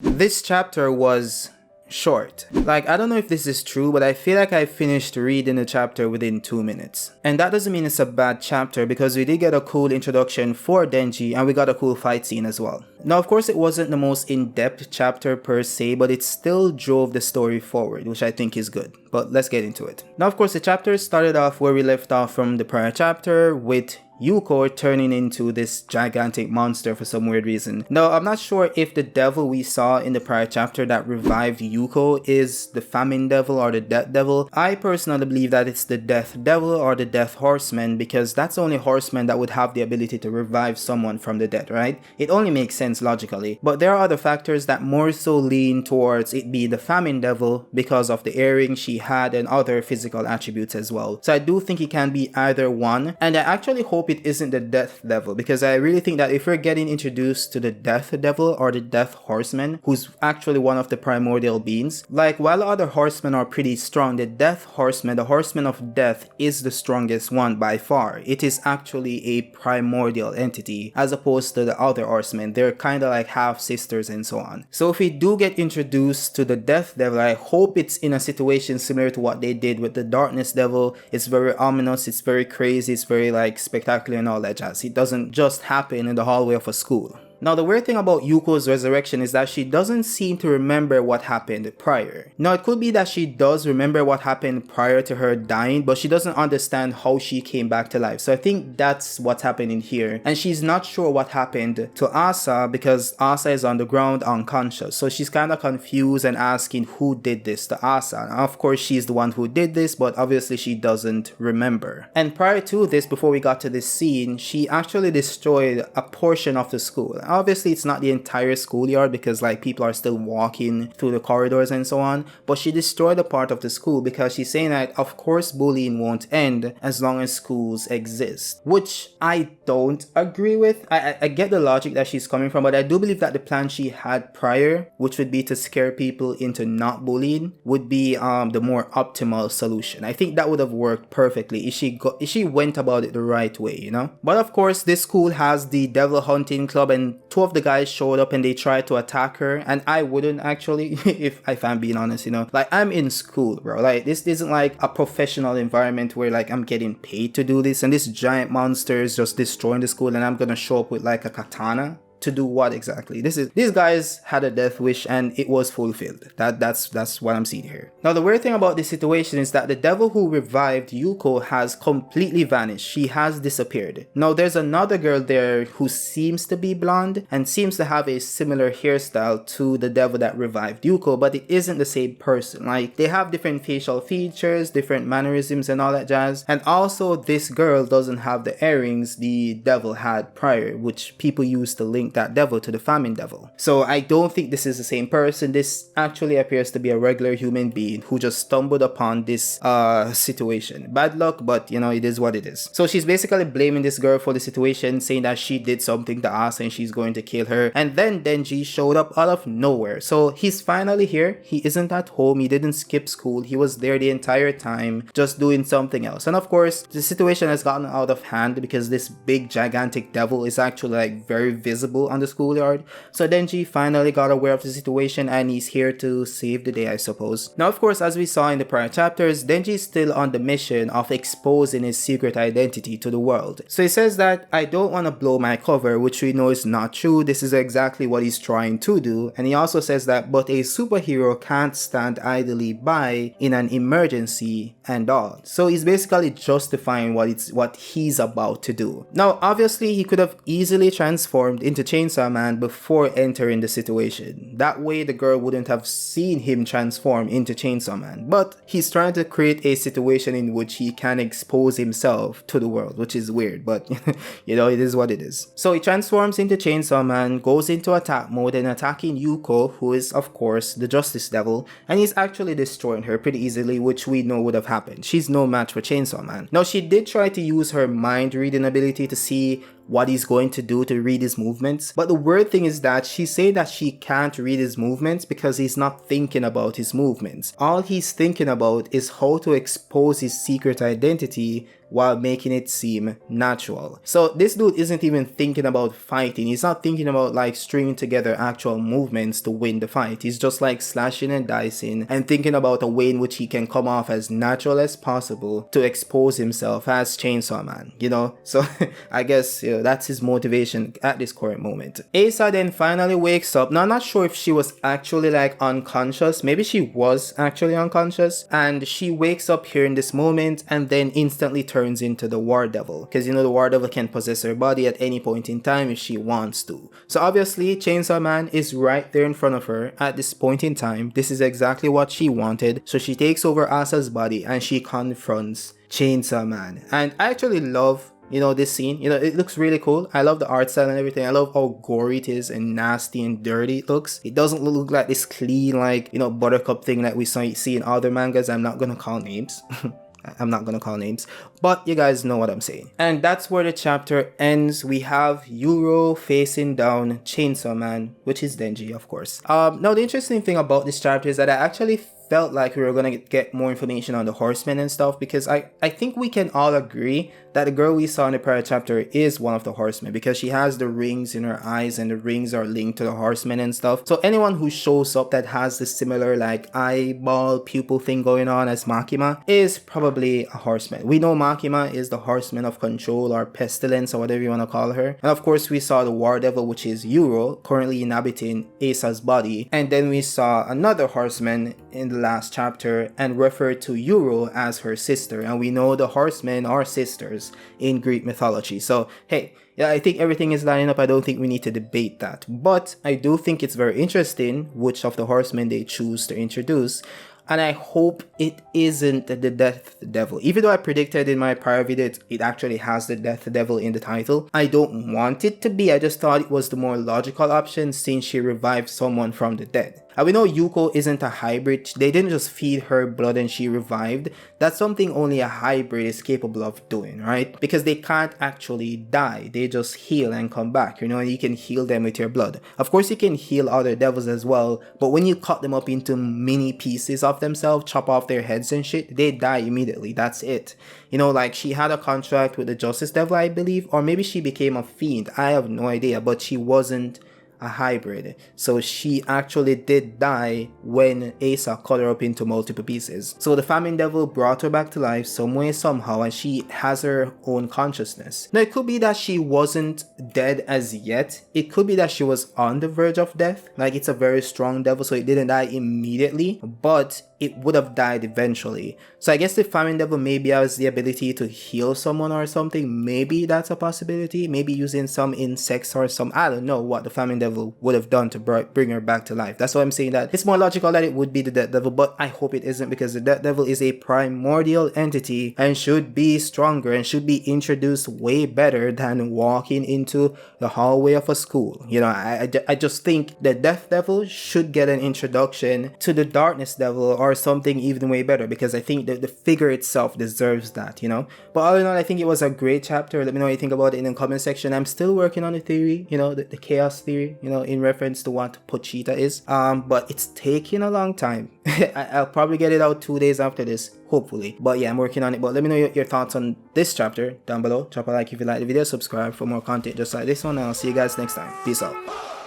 This chapter was short. Like, I don't know if this is true, but I feel like I finished reading the chapter within 2 minutes. And that doesn't mean it's a bad chapter, because we did get a cool introduction for Denji and we got a cool fight scene as well. Now, of course, it wasn't the most in-depth chapter per se, but it still drove the story forward, which I think is good. But let's get into it. Now, of course, the chapter started off where we left off from the prior chapter, with Yuko turning into this gigantic monster for some weird reason. Now, I'm not sure if the devil we saw in the prior chapter that revived Yuko is the famine devil or the death devil. I personally believe that it's the death devil or the death horseman, because that's the only horseman that would have the ability to revive someone from the dead, right? It only makes sense logically. But there are other factors that more so lean towards it being the famine devil because of the earring she had and other physical attributes as well. So I do think it can be either one, and I actually hope it isn't the death devil, because I really think that if we're getting introduced to the death devil or the death horseman, who's actually one of the primordial beings, like while other horsemen are pretty strong, the death horseman, the horseman of death, is the strongest one by far. It is actually a primordial entity as opposed to the other horsemen. They're kind of like half sisters and so on. So if we do get introduced to the death devil, I hope it's in a situation similar to what they did with the darkness devil. It's very ominous, it's very crazy, it's very like spectacular and all that jazz. It doesn't just happen in the hallway of a school. Now, the weird thing about Yuko's resurrection is that she doesn't seem to remember what happened prior. Now, it could be that she does remember what happened prior to her dying, but she doesn't understand how she came back to life. So I think that's what's happening here. And she's not sure what happened to Asa, because Asa is on the ground unconscious. So she's kind of confused and asking who did this to Asa. Now, of course, she's the one who did this, but obviously she doesn't remember. And prior to this, before we got to this scene, she actually destroyed a portion of the school. Obviously, it's not the entire schoolyard, because like people are still walking through the corridors and so on, but she destroyed a part of the school because she's saying that of course bullying won't end as long as schools exist, which I don't agree with. I get the logic that she's coming from, but I do believe that the plan she had prior, which would be to scare people into not bullying, would be the more optimal solution. I think that would have worked perfectly if she went about it the right way, you know? But of course, this school has the devil hunting club, and two of the guys showed up and they tried to attack her, and I wouldn't actually, if I'm being honest, you know? Like, I'm in school, bro. Like, this isn't like a professional environment where like I'm getting paid to do this, and this giant monster is just destroying the school and I'm gonna show up with like a katana to do what exactly? These guys had a death wish and it was fulfilled. That's what I'm seeing here. Now, the weird thing about this situation is that the devil who revived Yuko has completely vanished. She has disappeared. Now, there's another girl there who seems to be blonde and seems to have a similar hairstyle to the devil that revived Yuko, but it isn't the same person. Like, they have different facial features, different mannerisms and all that jazz. And also, this girl doesn't have the earrings the devil had prior, which people used to link that devil to the famine devil. So I don't think this is the same person. This actually appears to be a regular human being who just stumbled upon this situation. Bad luck, but you know, it is what it is. So she's basically blaming this girl for the situation, saying that she did something to Asa and she's going to kill her. And then Denji showed up out of nowhere. So he's finally here. He isn't at home. He didn't skip school. He was there the entire time, just doing something else. And of course, the situation has gotten out of hand because this big gigantic devil is actually like very visible on the schoolyard. So Denji finally got aware of the situation and he's here to save the day, I suppose. Now, of course, as we saw in the prior chapters, Denji is still on the mission of exposing his secret identity to the world. So he says that I don't want to blow my cover, which we know is not true. This is exactly what he's trying to do. And he also says that, but a superhero can't stand idly by in an emergency and all. So he's basically justifying what he's about to do. Now, obviously, he could have easily transformed into Chainsawman before entering the situation. That way the girl wouldn't have seen him transform into Chainsawman. But he's trying to create a situation in which he can expose himself to the world, which is weird, but you know, it is what it is. So he transforms into Chainsawman, goes into attack mode and attacking Yuko, who is of course the Justice Devil, and he's actually destroying her pretty easily, which we know would have happened. She's no match for Chainsawman. Now, she did try to use her mind reading ability to see what he's going to do to read his movements. But the weird thing is that she's saying that she can't read his movements because he's not thinking about his movements. All he's thinking about is how to expose his secret identity while making it seem natural. So this dude isn't even thinking about fighting. He's not thinking about like stringing together actual movements to win the fight. He's just like slashing and dicing and thinking about a way in which he can come off as natural as possible to expose himself as Chainsaw Man, you know? So I guess, you know, that's his motivation at this current moment. Asa then finally wakes up. Now I'm not sure if she was actually like unconscious. Maybe she was actually unconscious, and she wakes up here in this moment and then instantly turns into the War Devil, because you know the War Devil can possess her body at any point in time if she wants to. So obviously Chainsaw Man is right there in front of her at this point in time. This is exactly what she wanted. So she takes over Asa's body and she confronts Chainsaw Man. And I actually love, you know, this scene. You know, it looks really cool. I love the art style and everything. I love how gory it is and nasty and dirty it looks. It doesn't look like this clean, like, you know, buttercup thing that we see in other mangas. I'm not gonna call names. I'm not gonna call names, but you guys know what I'm saying. And that's where the chapter ends. We have Yuro facing down Chainsaw Man, which is Denji, of course. Now the interesting thing about this chapter is that I actually felt like we were gonna get more information on the horsemen and stuff, because I think we can all agree that the girl we saw in the prior chapter is one of the horsemen, because she has the rings in her eyes and the rings are linked to the horsemen and stuff. So anyone who shows up that has the similar like eyeball pupil thing going on as Makima is probably a horseman. We know Makima is the horseman of control or pestilence or whatever you want to call her. And of course we saw the War Devil, which is Yuro, currently inhabiting Asa's body. And then we saw another horseman in the last chapter and referred to Yuro as her sister, and we know the horsemen are sisters in Greek mythology. So hey, yeah, I think everything is lining up. I don't think we need to debate that, but I do think it's very interesting which of the horsemen they choose to introduce. And I hope it isn't the Death Devil. Even though I predicted in my prior video it actually has the Death Devil in the title, I don't want it to be. I just thought it was the more logical option since she revived someone from the dead. And we know Yuko isn't a hybrid. They didn't just feed her blood and she revived. That's something only a hybrid is capable of doing, right? Because they can't actually die. They just heal and come back, you know, and you can heal them with your blood. Of course, you can heal other devils as well, but when you cut them up into mini pieces of themselves, chop off their heads and shit, they die immediately. That's it. You know, like she had a contract with the Justice Devil, I believe, or maybe she became a fiend. I have no idea, but she wasn't a hybrid, so she actually did die when Asa cut her up into multiple pieces. So the Famine Devil brought her back to life some way somehow, and she has her own consciousness. Now it could be that she wasn't dead as yet. It could be that she was on the verge of death, like it's a very strong devil, so it didn't die immediately, but it would have died eventually. So I guess the Famine Devil maybe has the ability to heal someone or something. Maybe that's a possibility. Maybe using some insects or some, I don't know what the Famine Devil would have done to bring her back to life. That's why I'm saying that it's more logical that it would be the Death Devil, but I hope it isn't, because the Death Devil is a primordial entity and should be stronger and should be introduced way better than walking into the hallway of a school. You know, I just think the Death Devil should get an introduction to the Darkness Devil or something even way better, because I think that the figure itself deserves that, you know. But all in all, I think it was a great chapter. Let me know what you think about it in the comment section. I'm still working on the theory, you know, the chaos theory, you know, in reference to what Pochita is. But it's taking a long time. I'll probably get it out 2 days after this, hopefully. But yeah, I'm working on it. But let me know your thoughts on this chapter down below. Drop a like if you like the video, subscribe for more content just like this one, and I'll see you guys next time. Peace out.